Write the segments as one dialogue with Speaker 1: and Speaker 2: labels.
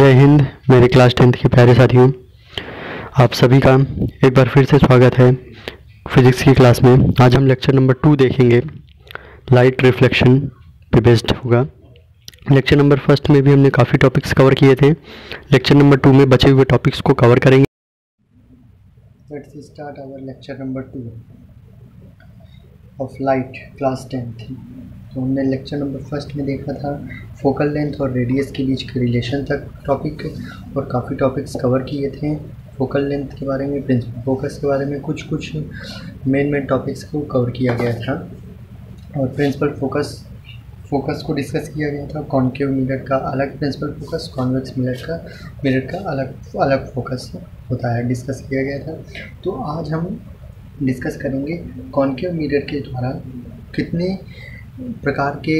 Speaker 1: जय हिंद मेरे class 10th के प्यारे साथियों, आप सभी का एक बार फिर से स्वागत है फिजिक्स की क्लास में। आज हम लेक्चर नंबर 2 देखेंगे। लाइट रिफ्लेक्शन पे बेस्ड होगा। लेक्चर नंबर फर्स्ट में भी हमने काफ़ी टॉपिक्स कवर किए थे। लेक्चर नंबर 2 में बचे हुए टॉपिक्स को कवर करेंगे।
Speaker 2: Let's start our lecture number 2 of light class 10th। तो हमने लेक्चर नंबर फर्स्ट में देखा था फोकल लेंथ और रेडियस के बीच के रिलेशन तक टॉपिक, और काफ़ी टॉपिक्स कवर किए थे। फोकल लेंथ के बारे में, प्रिंसिपल फोकस के बारे में कुछ मेन टॉपिक्स को कवर किया गया था, और प्रिंसिपल फोकस को डिस्कस किया गया था। कॉन्केव मिरर का अलग प्रिंसिपल फोकस, कॉन्वेक्स मिरर का अलग फोकस होता है, डिस्कस किया गया था। तो आज हम डिस्कस करेंगे कॉन्केव मिरर के द्वारा कितने प्रकार के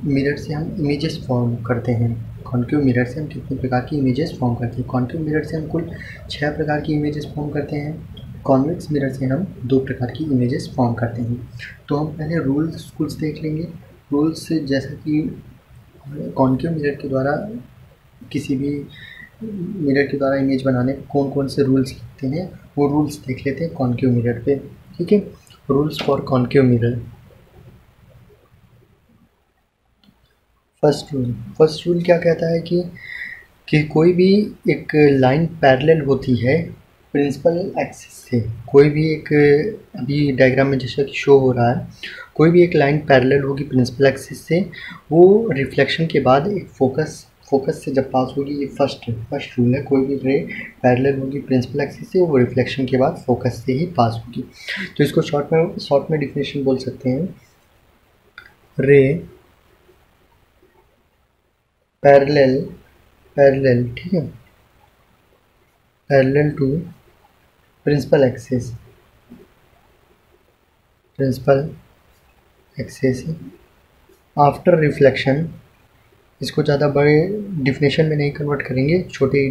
Speaker 2: मिरर से हम इमेजेस फॉर्म करते हैं। कॉन्केव मिरर से हम कितने प्रकार की इमेजेस फॉर्म करते हैं। कॉन्केव मिरर से हम कुल 6 प्रकार की इमेजेस फॉर्म करते हैं। कॉन्वेक्स मिरर से हम 2 प्रकार की इमेजेस फॉर्म करते हैं। तो हम पहले रूल्स कुछ देख लेंगे। रूल्स जैसा कि कॉन्केव मिरर के द्वारा किसी भी मिरर के द्वारा इमेज बनाने कौन कौन से रूल्स लगते हैं, वो रूल्स देख लेते हैं कॉन्केव मिरर पे। ठीक है, rules for concave mirror. First rule क्या कहता है कि कोई भी एक लाइन पैरेलल होती है प्रिंसिपल एक्सिस से। कोई भी एक, अभी डायग्राम में जैसा कि शो हो रहा है, कोई भी एक लाइन पैरेलल होगी प्रिंसिपल एक्सिस से, वो रिफ्लेक्शन के बाद एक फोकस से जब पास होगी। ये फर्स्ट रूल है। कोई भी रे पैरेलल होगी प्रिंसिपल एक्सिस से, वो रिफ्लेक्शन के बाद फोकस से ही पास होगी। तो इसको शॉर्ट में डिफिनेशन बोल सकते हैं, रे पैरेलल, ठीक है, parallel to principal axis after reflection. इसको ज़्यादा बड़े डिफिनेशन में नहीं कन्वर्ट करेंगे, छोटे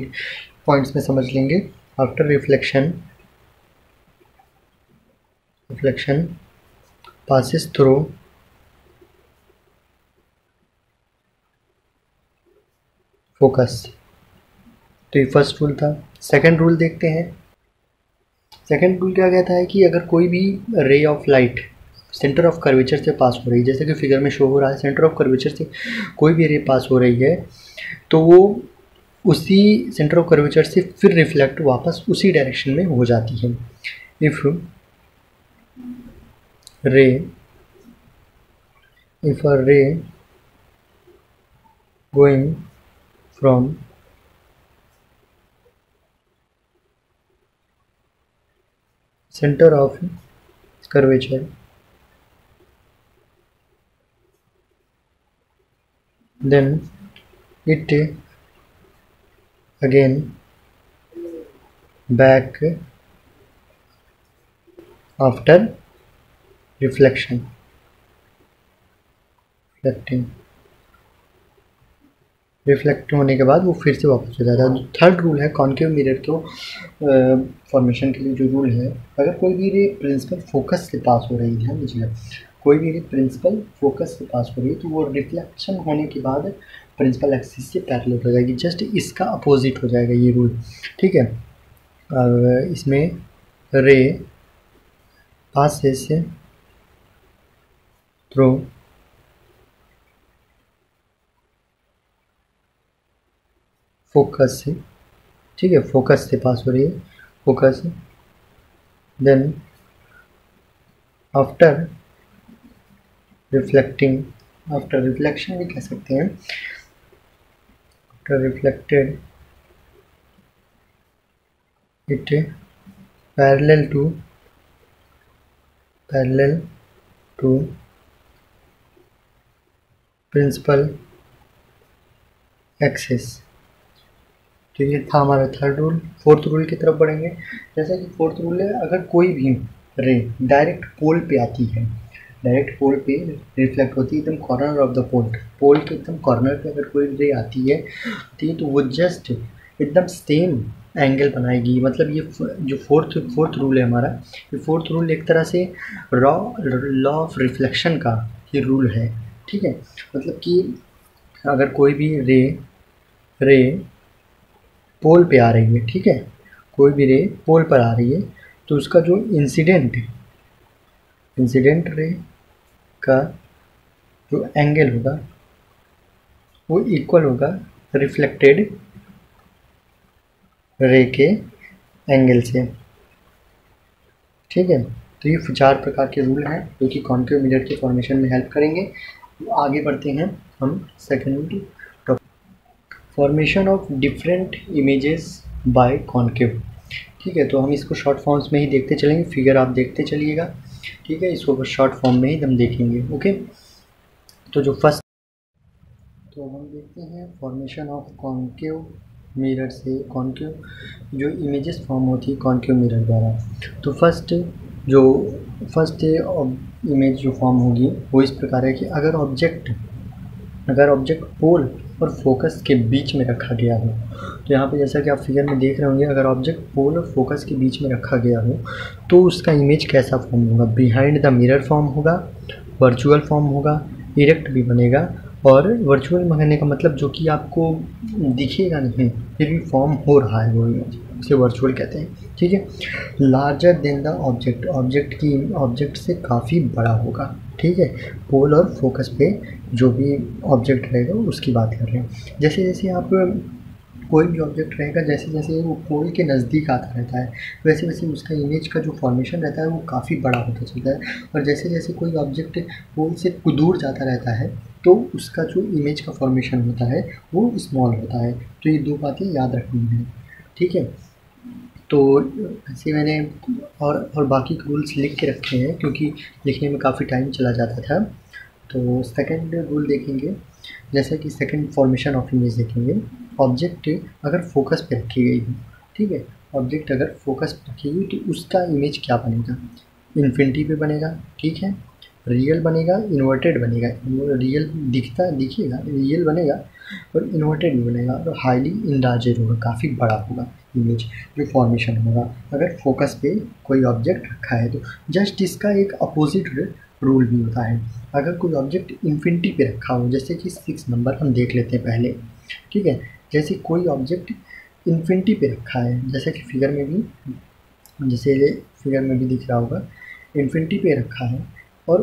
Speaker 2: पॉइंट्स में समझ लेंगे। After reflection passes through focus. तो ये फर्स्ट रूल था। सेकंड रूल देखते हैं। सेकंड रूल क्या कहता है कि अगर कोई भी ray of light centre of curvature से पास हो रही है, जैसे कि फिगर में शो हो रहा है, सेंटर ऑफ कर्वेचर से कोई भी रे पास हो रही है, तो वो उसी सेंटर ऑफ कर्वेचर से फिर रिफ्लेक्ट वापस उसी डायरेक्शन में हो जाती है। इफ अ रे going from center of curvature then it again back after reflecting। Reflect होने के बाद वो फिर से वापस हो जाता है। थर्ड रूल है कॉन्केव मिरर को फॉर्मेशन के लिए जो रूल है, अगर कोई भी रे प्रिंसिपल फोकस से पास हो रही है, मुझे कोई भी रे प्रिंसिपल फोकस से पास हो रही है, तो वो रिफ्लेक्शन होने के बाद प्रिंसिपल एक्सिस से पैरेलल हो जाएगी। जस्ट इसका अपोजिट हो जाएगा ये रूल। ठीक है, इसमें रे पासेस थ्रू फोकस से, ठीक है, फोकस से पास हो रही है, फोकस, देन आफ्टर रिफ्लेक्शन भी कह सकते हैं, after reflected it parallel to principal axis. तो ये था हमारा थर्ड रूल। फोर्थ रूल की तरफ बढ़ेंगे। जैसा कि फोर्थ रूल है, अगर कोई भी रे डायरेक्ट पोल पे आती है, डायरेक्ट पोल पे रिफ्लेक्ट होती है, एकदम कॉर्नर ऑफ द पोल के एकदम कॉर्नर पे अगर कोई रे आती है तो वो जस्ट एकदम सेम एंगल बनाएगी। मतलब ये जो फोर्थ रूल है हमारा, ये फोर्थ रूल एक तरह से लॉ ऑफ रिफ्लेक्शन का ये रूल है। ठीक है, मतलब कि अगर कोई भी रे पोल पे आ रही है, ठीक है, कोई भी रे पोल पर आ रही है तो उसका जो इंसिडेंट रे का जो एंगल होगा वो इक्वल होगा रिफ्लेक्टेड रे के एंगल से, ठीक है। तो ये 4 प्रकार के रूल हैं जो कि कॉन्केव मिरर के फॉर्मेशन में हेल्प करेंगे। तो आगे बढ़ते हैं हम second topic, formation of different images bye concave, ठीक है। तो हम इसको शॉर्ट फॉर्म्स में ही देखते चलेंगे, फिगर आप देखते चलिएगा, ठीक है। इसको शॉर्ट फॉर्म में ही हम देखेंगे, ओके। तो जो फर्स्ट, तो हम देखते हैं फॉर्मेशन ऑफ कॉन्केव मिरर से, कॉन्केव जो इमेजेस फॉर्म होती है कॉन्केव मिरर द्वारा। तो फर्स्ट इमेज जो फॉर्म होगी वो इस प्रकार है कि अगर ऑब्जेक्ट पोल और फोकस के बीच में रखा गया हो, तो यहाँ पे जैसा कि आप फिगर में देख रहे होंगे, अगर ऑब्जेक्ट पोल और फोकस के बीच में रखा गया हो तो उसका इमेज कैसा फॉर्म होगा, बिहाइंड द मिरर फॉर्म होगा, वर्चुअल फॉर्म होगा, इरेक्ट भी बनेगा। और वर्चुअल बनने का मतलब जो कि आपको दिखेगा नहीं फिर भी फॉर्म हो रहा है वो इमेज, उसे वर्चुअल कहते हैं, ठीक है। लार्जर देन द ऑब्जेक्ट से काफ़ी बड़ा होगा, ठीक है। पोल और फोकस पे जो भी ऑब्जेक्ट रहेगा उसकी बात कर रहे हैं। जैसे जैसे आप कोई भी ऑब्जेक्ट रहेगा, जैसे जैसे वो पोल के नज़दीक आता रहता है वैसे वैसे उसका इमेज का जो फॉर्मेशन रहता है वो काफ़ी बड़ा होता चलता है। और जैसे जैसे कोई ऑब्जेक्ट पोल से दूर जाता रहता है तो उसका जो इमेज का फॉर्मेशन होता है वो स्मॉल होता है। तो ये 2 बातें याद रखनी है, ठीक है। तो ऐसे मैंने और बाकी रूल्स लिख के रखे हैं क्योंकि लिखने में काफ़ी टाइम चला जाता था। तो सेकंड रूल देखेंगे, जैसा कि सेकंड फॉर्मेशन ऑफ इमेज देखेंगे, ऑब्जेक्ट अगर फोकस पे रखी गई हो, ठीक है, ऑब्जेक्ट अगर फोकस पे रखी हुई तो उसका इमेज क्या बनेगा, इन्फिनिटी पे बनेगा, ठीक है, रियल बनेगा, इन्वर्टेड बनेगा, रियल दिखेगा रियल बनेगा और इन्वर्टेड भी बनेगा और हाईली इनलार्जर होगा, काफ़ी बड़ा होगा इमेज जो फॉर्मेशन होगा अगर फोकस पे कोई ऑब्जेक्ट रखा है तो। जस्ट इसका एक अपोजिट रूल भी होता है, अगर कोई ऑब्जेक्ट इन्फिनिटी पे रखा हो, जैसे कि 6 नंबर हम देख लेते हैं पहले, ठीक है। जैसे कोई ऑब्जेक्ट इन्फिनिटी पे रखा है, जैसे कि फिगर में भी दिख रहा होगा, इन्फिनिटी पे रखा है और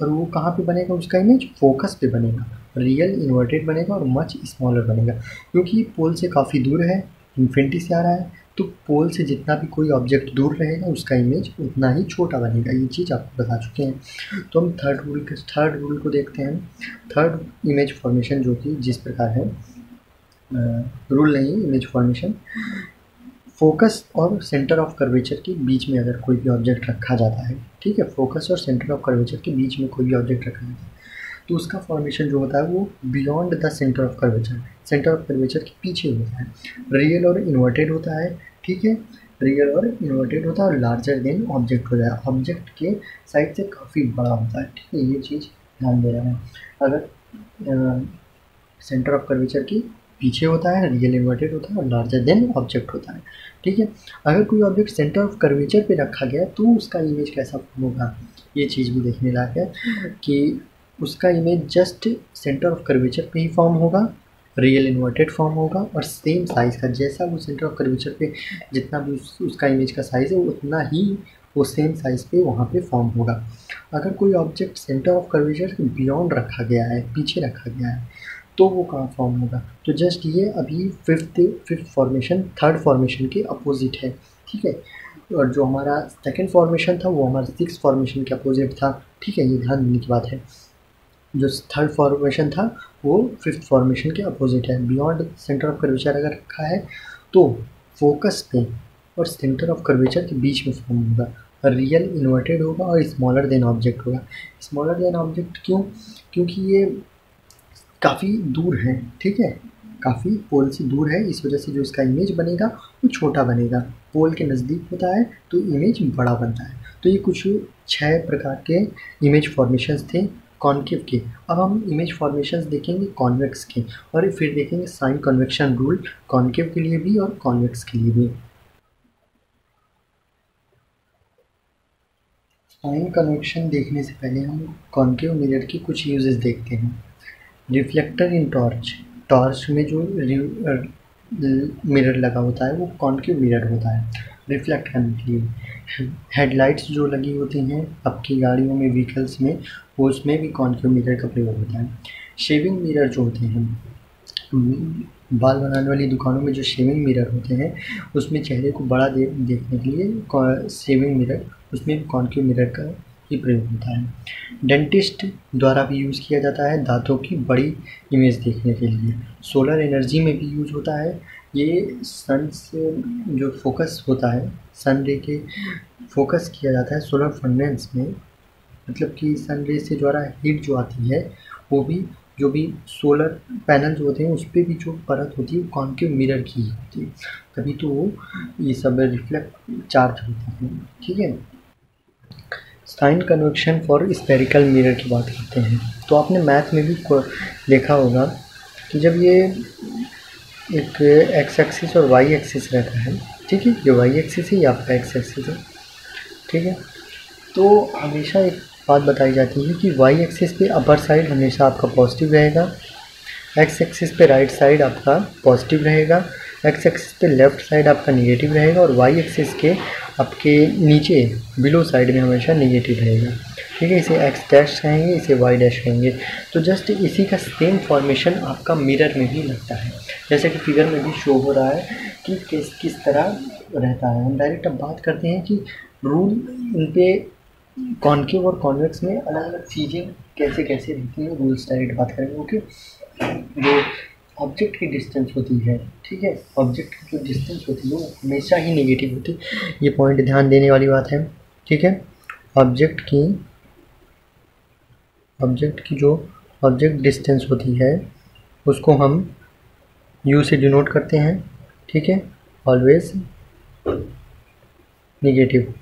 Speaker 2: वो कहाँ पे बनेगा, उसका इमेज फोकस पे बनेगा, रियल इन्वर्टेड बनेगा और मच स्मॉलर बनेगा क्योंकि पोल से काफ़ी दूर है, इन्फिनिटी से आ रहा है, तो पोल से जितना भी कोई ऑब्जेक्ट दूर रहेगा उसका इमेज उतना ही छोटा बनेगा। ये चीज़ आपको बता चुके हैं। तो हम थर्ड रूल को देखते हैं। थर्ड इमेज फॉर्मेशन जो कि जिस प्रकार है, रूल नहीं, इमेज फॉर्मेशन, फोकस और सेंटर ऑफ कर्वेचर के बीच में अगर कोई भी ऑब्जेक्ट रखा जाता है, ठीक है, फोकस और सेंटर ऑफ कर्वेचर के बीच में कोई भी ऑब्जेक्ट रखा जाता है तो उसका फॉर्मेशन जो होता है वो beyond the centre of curvature के पीछे होता है, रियल और इन्वर्टेड होता है, ठीक है, रियल और इन्वर्टेड होता है और लार्जर देन ऑब्जेक्ट होता है, ऑब्जेक्ट के साइड से काफ़ी बड़ा होता है, ठीक है। ये चीज़ ध्यान दे रहा है, अगर सेंटर ऑफ कर्वेचर की पीछे होता है, रियल इन्वर्टेड होता है और लार्जर देन ऑब्जेक्ट होता है, ठीक है। अगर कोई ऑब्जेक्ट सेंटर ऑफ कर्वेचर पे रखा गया तो उसका इमेज कैसा होगा, ये चीज़ भी देखने लायक है कि उसका image just centre of curvature पे ही फॉर्म होगा, रियल इन्वर्टेड फॉर्म होगा और सेम साइज़ का, जैसा वो सेंटर ऑफ कर्वेचर पे जितना भी उसका इमेज का साइज़ है उतना ही वो सेम साइज़ पे वहाँ पे फॉर्म होगा। अगर कोई ऑब्जेक्ट सेंटर ऑफ कर्वेचर के बियॉन्ड रखा गया है, पीछे रखा गया है, तो वो कहाँ फॉर्म होगा, तो जस्ट ये अभी थर्ड फॉर्मेशन के अपोजिट है, ठीक है। और जो हमारा सेकंड फॉर्मेशन था वो हमारा 6th फॉर्मेशन के अपोजिट था, ठीक है, ये ध्यान देने की बात है। जो थर्ड फॉर्मेशन था वो 5th फॉर्मेशन के अपोजिट है, बियॉन्ड सेंटर ऑफ कर्वेचर अगर रखा है तो फोकस पे और सेंटर ऑफ कर्वेचर के बीच में फॉर्म होगा, रियल इन्वर्टेड होगा और स्मॉलर देन ऑब्जेक्ट होगा। स्मॉलर देन ऑब्जेक्ट क्यों, क्योंकि ये काफ़ी दूर है, ठीक है, काफ़ी पोल से दूर है, इस वजह से जो इसका इमेज बनेगा वो छोटा बनेगा, पोल के नज़दीक होता है तो इमेज बड़ा बनता है। तो ये कुछ 6 प्रकार के इमेज फॉर्मेशंस थे कॉन्केव के। अब हम इमेज फॉर्मेशंस देखेंगे कॉन्वेक्स के और फिर देखेंगे साइन कन्वेक्शन रूल कॉन्केव के लिए भी और कॉन्वेक्स के लिए भी। साइन कन्वेक्शन देखने से पहले हम कॉन्केव मिरर की कुछ यूजेस देखते हैं। रिफ्लेक्टर इन टॉर्च में जो मिरर लगा होता है वो कॉन्केव मिरर होता है रिफ्लेक्ट करने के लिए। हेडलाइट्स जो लगी होती हैं आपकी गाड़ियों में, व्हीकल्स में, वो उसमें भी कॉन्केव मिरर का प्रयोग होता है। शेविंग मिरर जो होते हैं, बाल बनाने वाली दुकानों में जो शेविंग मिरर होते हैं उसमें चेहरे को बड़ा देखने के लिए शेविंग मिरर, उसमें कॉन्केव मिरर का ही प्रयोग होता है। डेंटिस्ट द्वारा भी यूज़ किया जाता है दांतों की बड़ी इमेज देखने के लिए। सोलर एनर्जी में भी यूज होता है। ये सन से जो फोकस होता है, सन रे के फोकस किया जाता है सोलर फर्नेस में, मतलब कि सन रे से द्वारा हीट जो आती है वो भी, जो भी सोलर पैनल जो होते हैं उस पर भी जो परत होती है वो कॉन्केव मिरर की होती है, तभी तो वो ये सब रिफ्लेक्ट चार्ज होते हैं। ठीक है, sign convention for spherical mirror की बात करते हैं। तो आपने मैथ में भी देखा होगा कि जब ये एक एक्स एक्सिस और वाई एक्सिस रहता है, ठीक है, ये वाई एक्सिस है, ये आपका एक्स एक्सिस है, ठीक है, तो हमेशा एक बात बताई जाती है कि वाई एक्सिस पे अपर साइड हमेशा आपका पॉजिटिव रहेगा, एक्स एक्सिस पे राइट साइड आपका पॉजिटिव रहेगा, एक्स एक्सिस पे लेफ़्ट साइड आपका निगेटिव रहेगा, और वाई एक्सिस के आपके नीचे बिलो साइड में हमेशा निगेटिव रहेगा। ठीक है, इसे एक्स डैश कहेंगे, इसे वाई डैश कहेंगे। तो जस्ट इसी का सेम फॉर्मेशन आपका मिरर में भी लगता है, जैसे कि फिगर में भी शो हो रहा है कि किस तरह रहता है। हम डायरेक्ट अब बात करते हैं कि रूल इन पे कॉन्केव और कॉन्वेक्स में अलग अलग चीज़ें कैसे कैसे रहती हैं, रूल्स डायरेक्ट बात करेंगे। ओके, जो ऑब्जेक्ट की डिस्टेंस होती है, ठीक है, ऑब्जेक्ट की जो डिस्टेंस होती है वो हमेशा ही नेगेटिव होती है, ये पॉइंट ध्यान देने वाली बात है। ठीक है, ऑब्जेक्ट की जो ऑब्जेक्ट डिस्टेंस होती है उसको हम u से डिनोट करते हैं। ठीक है, ऑलवेज निगेटिव,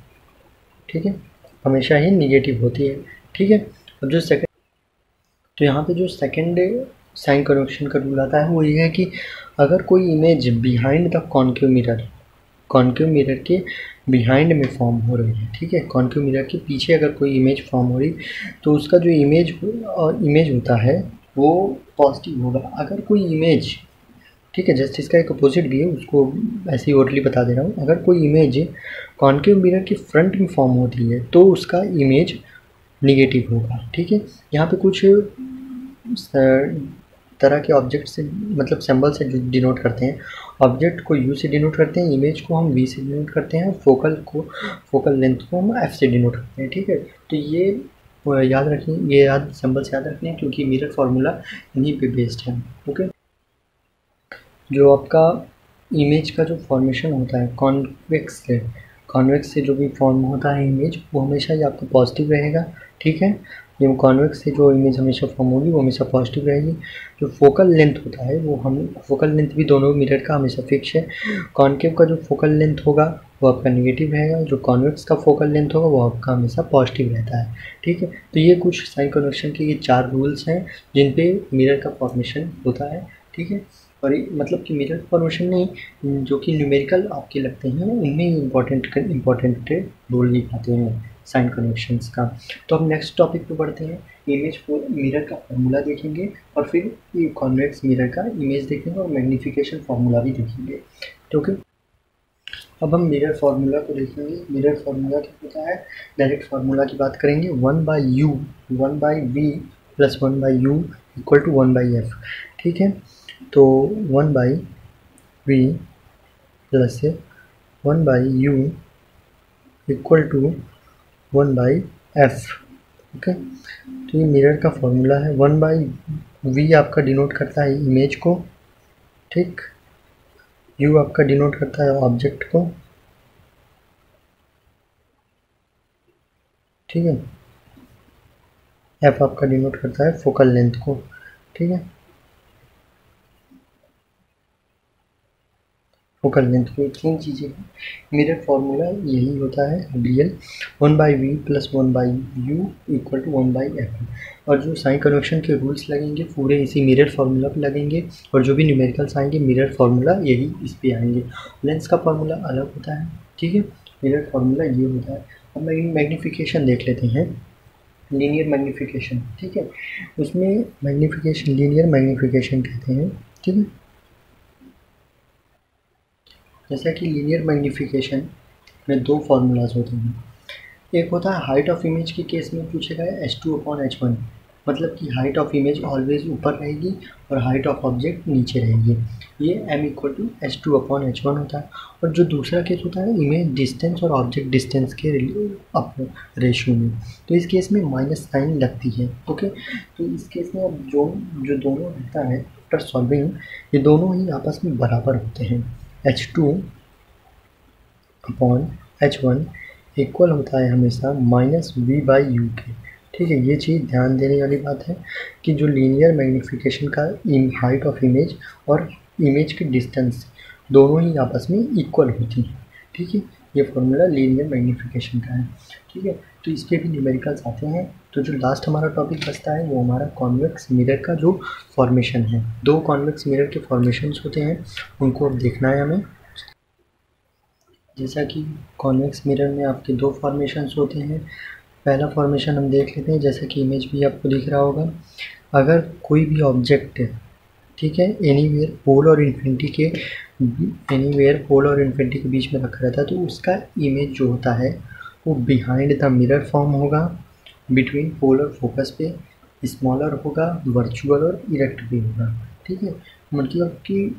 Speaker 2: ठीक है, हमेशा ही निगेटिव होती है। ठीक है, अब जो सेकंड, तो यहाँ पे जो सेकंड साइन कन्वेक्शन का रूल आता है वो ये है कि अगर कोई image behind the concave mirror के बिहाइंड में फॉर्म हो रही है, ठीक है, कॉन्केव मिरर के पीछे अगर कोई इमेज फॉर्म हो रही तो उसका जो इमेज होता है वो पॉजिटिव होगा। अगर कोई इमेज, ठीक है, जस्ट इसका एक अपोजिट भी है, उसको ऐसे ही ओरली बता दे रहा हूँ। अगर कोई इमेज कॉन्केव मिरर के फ्रंट में फॉर्म होती है तो उसका इमेज निगेटिव होगा। ठीक है, यहाँ पे कुछ तरह के ऑब्जेक्ट से, मतलब सिंबल से डिनोट करते हैं। ऑब्जेक्ट को यू से डिनोट करते हैं, इमेज को हम वी से डिनोट करते हैं, फोकल लेंथ को हम एफ से डिनोट करते हैं। ठीक है, तो ये याद रखिए, ये सिंबल्स याद रखने हैं क्योंकि मिरर फार्मूला इन्हीं पे बेस्ड है। ओके, जो आपका इमेज का जो फॉर्मेशन होता है कॉन्वेक्स से जो भी फॉर्म होता है इमेज, वो हमेशा ही आपका पॉजिटिव रहेगा। ठीक है, ये कॉन्वेक्स से जो इमेज हमेशा फॉर्म होगी वो हमेशा पॉजिटिव रहेगी। जो फोकल लेंथ होता है वो फोकल लेंथ भी दोनों मिरर का हमेशा फिक्स है। कॉन्केव का जो फोकल लेंथ होगा वो आपका नेगेटिव रहेगा, जो कॉन्वेक्स का फोकल लेंथ होगा वो आपका हमेशा पॉजिटिव रहता है। ठीक है, तो ये कुछ साइन कन्वेक्शन के ये 4 रूल्स हैं जिन पे मिरर का फॉर्मेशन होता है। ठीक है, और मतलब कि मिरर फॉर्मेशन नहीं, जो कि न्यूमेरिकल आपके लगते हैं उनमें इम्पोर्टेंट रोल निभाते हैं साइन कन्वेक्शंस का। तो हम नेक्स्ट टॉपिक पे बढ़ते हैं, इमेज मिरर का फार्मूला देखेंगे और फिर ये कॉन्वेक्स मिरर का इमेज देखेंगे और मैग्नीफिकेशन फार्मूला भी देखेंगे। ठीक है, अब हम मिरर फार्मूला को देखेंगे। मिरर फार्मूला क्या होता है, डायरेक्ट फार्मूला की बात करेंगे। 1/u 1/v plus 1/u equal to 1/f। ठीक है, तो 1/v plus 1/u equal to 1/f। Okay, तो ये मिरर का फॉर्मूला है। 1/v आपका डिनोट करता है इमेज को, ठीक, u आपका डिनोट करता है ऑब्जेक्ट को, ठीक है, f आपका डिनोट करता है फोकल लेंथ को। ठीक है, फोकल लेंथ को, 3 चीज़ें हैं। मिरर फार्मूला यही होता है real, 1/v plus 1/u equal to 1/f। और जो साइन कन्वेक्शन के रूल्स लगेंगे पूरे इसी मिरर फार्मूला पे लगेंगे, और जो भी न्यूमेरिकल्स आएंगे मिरर फार्मूला यही इस पे आएंगे। लेंस का फार्मूला अलग होता है, ठीक है, मिरर फार्मूला ये होता है। अब मैग्नीफिकेशन देख लेते हैं, लीनियर मैग्नीफिकेशन। ठीक है, उसमें मैग्नीफिकेशन लीनियर मैग्नीफिकेशन कहते हैं। ठीक है, जैसा कि लीनियर मैग्नीफिकेशन में दो फार्मूलाज होते हैं। एक होता है हाइट ऑफ इमेज के केस में पूछा गया H2/H1, मतलब कि हाइट ऑफ इमेज ऑलवेज ऊपर रहेगी और हाइट ऑफ ऑब्जेक्ट नीचे रहेगी। ये m=H2/H1 होता है। और जो दूसरा केस होता है इमेज डिस्टेंस और ऑब्जेक्ट डिस्टेंस के रेशियो में, तो इस केस में माइनस साइन लगती है। ओके, तो इस केस में अब जो दोनों रहता है आफ्टर सॉल्विंग, ये दोनों ही आपस में बराबर होते हैं। H2/H1 इक्वल होता है हमेशा -v/u के। ठीक है, ये चीज़ ध्यान देने वाली बात है कि जो लीनियर मैग्नीफिकेशन का हाइट ऑफ इमेज और इमेज की डिस्टेंस दोनों ही आपस में इक्वल होती हैं। ठीक है, ये फॉर्मूला लीनियर मैग्नीफिकेशन का है। ठीक है, तो इस पर भी न्यूमेरिकल्स आते हैं। तो जो लास्ट हमारा टॉपिक बचता है वो हमारा कॉन्वेक्स मिरर का जो फॉर्मेशन है। दो कॉन्वेक्स मिरर के फॉर्मेशंस होते हैं, उनको अब देखना है हमें। जैसा कि कॉन्वेक्स मिरर में आपके दो फॉर्मेशंस होते हैं। पहला फॉर्मेशन हम देख लेते हैं, जैसा कि इमेज भी आपको दिख रहा होगा। अगर कोई भी ऑब्जेक्ट, ठीक है, एनीवेयर पोल और इन्फिनिटी के बीच में रखा रहता है, तो उसका इमेज जो होता है वो बिहाइंड द मिरर फॉर्म होगा, बिटवीन पोल और फोकस पे स्मॉलर होगा, वर्चुअल और इरेक्ट भी होगा। ठीक है, मतलब कि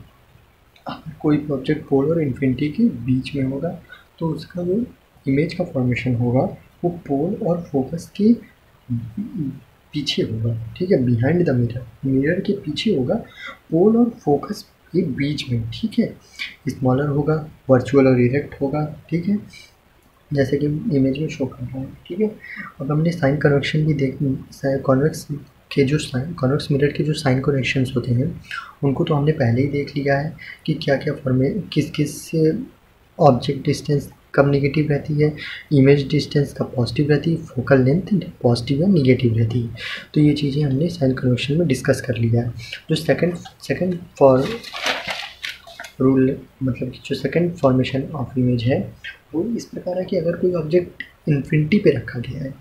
Speaker 2: कोई भी ऑब्जेक्ट पोल और इन्फिनिटी के बीच में होगा तो उसका जो इमेज का फॉर्मेशन होगा वो पोल और फोकस के पीछे होगा। ठीक है, बिहाइंड द मिरर के पीछे होगा, पोल और फोकस के बीच में। ठीक है, स्मॉलर होगा, वर्चुअल और इरेक्ट होगा। ठीक है, जैसे कि इमेज में शो कर रहा है। ठीक है, अब हमने साइन कन्वेक्शन भी कॉन्वेक्स मिरर के जो साइन कन्वेक्शंस होते हैं उनको तो हमने पहले ही देख लिया है कि क्या क्या किस ऑब्जेक्ट डिस्टेंस कब नेगेटिव रहती है, इमेज डिस्टेंस कब पॉजिटिव रहती है, फोकल लेंथ पॉजिटिव या नेगेटिव रहती है। तो ये चीज़ें हमने साइन कन्वेक्शन में डिस्कस कर लिया है। जो सेकंड रूल, मतलब कि जो सेकंड फॉर्मेशन ऑफ इमेज है वो इस प्रकार है कि अगर कोई ऑब्जेक्ट इन्फिनिटी पे रखा गया है,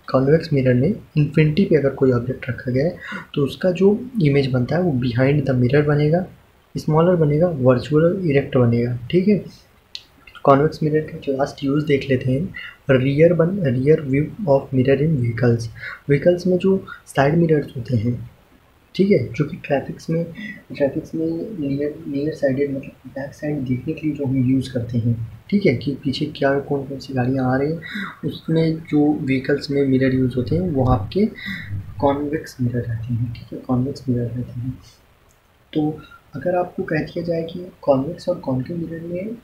Speaker 2: कॉन्वेक्स मिरर में इन्फिनिटी पे अगर कोई ऑब्जेक्ट रखा गया है तो उसका जो इमेज बनता है वो बिहाइंड द मिरर बनेगा, स्मॉलर बनेगा, वर्चुअल और इरेक्ट बनेगा। ठीक है, कॉन्वेक्स मिरर का जो लास्ट यूज़ देख लेते हैं। Rear view of mirror in vehicles में जो साइड मिरर्स होते हैं, ठीक है, जो कि ट्रैफिक्स में नियर साइडेड, मतलब बैक साइड देखने के लिए जो हम यूज़ करते हैं। ठीक है, कि पीछे क्या कौन सी गाड़ियाँ आ रही हैं, उसमें जो व्हीकल्स में मिरर यूज़ होते हैं वो आपके कॉन्वेक्स मिरर रहते हैं। ठीक है, कॉन्वेक्स मिरर रहते हैं। तो अगर आपको कह दिया जाए कि कॉन्वेक्स और कॉन्केव मिरर में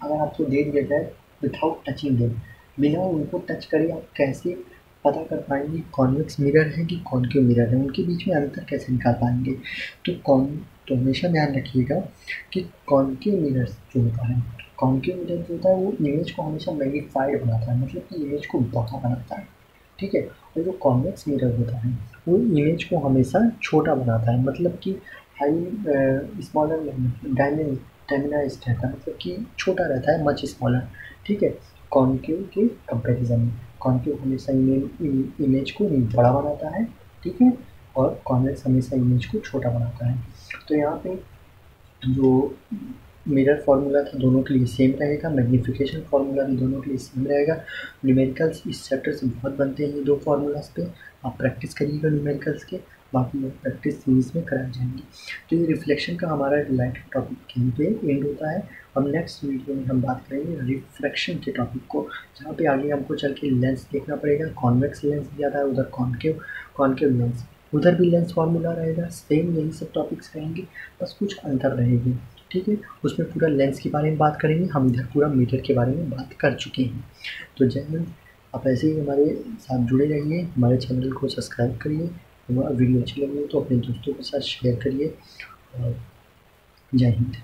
Speaker 2: अगर आपको दे दिया जाए विदाउट टचिंग देम, बिना उनको टच करे आप कैसे पता कर पाएंगे कॉन्वेक्स मिरर है कि कॉन्केव मिरर है, उनके बीच में अंतर कैसे निकाल पाएंगे। तो हमेशा ध्यान रखिएगा कि कॉन्केव मिरर जो होता है, कॉन्केव मिरर जो होता है वो इमेज को हमेशा मैग्नीफाइड बनाता है, मतलब कि इमेज को बड़ा बनाता है। ठीक है, और जो कॉन्वेक्स मिरर होता है वो इमेज को हमेशा छोटा बनाता है, मतलब कि स्मॉलर डायमेनाइज्ड रहता है, मतलब कि छोटा रहता है, मच स्मॉलर। ठीक है, कॉन्केव के कंपैरिजन में कॉन्केव हमेशा इमेज को बड़ा बनाता है। ठीक है, और कॉन्वेक्स हमेशा इमेज को छोटा बनाता है। तो यहाँ पे जो मिरर फार्मूला था दोनों के लिए सेम रहेगा, मैग्नीफिकेशन फार्मूला भी दोनों के लिए सेम रहेगा। न्यूमेरिकल्स इस चैप्टर से बहुत बनते हैं ये दो फार्मूलाज पे, आप प्रैक्टिस करिएगा न्यूमेरिकल्स के, बाकी प्रैक्टिस सीरीज में कराए जाएंगे। तो ये रिफ्लेक्शन का हमारा रिलेटेड टॉपिक यहीं पे एंड होता है। अब नेक्स्ट वीडियो में हम बात करेंगे रिफ्लेक्शन के टॉपिक को, जहाँ पे आगे हमको चल के लेंस देखना पड़ेगा। कॉन्वेक्स लेंस दिया था, उधर कॉन्केव लेंस, उधर भी लेंस फार्मूला रहेगा, सेम यही सब टॉपिक्स रहेंगे, बस कुछ अंतर रहेगी। ठीक है, उसमें पूरा लेंस के बारे में बात करेंगे, हम इधर पूरा मीटर के बारे में बात कर चुके हैं। तो जय हिंद, आप ऐसे ही हमारे साथ जुड़े रहिए, हमारे चैनल को सब्सक्राइब करिए, वीडियो अच्छी लगी हो तो अपने दोस्तों के साथ शेयर करिए, और जय हिंद।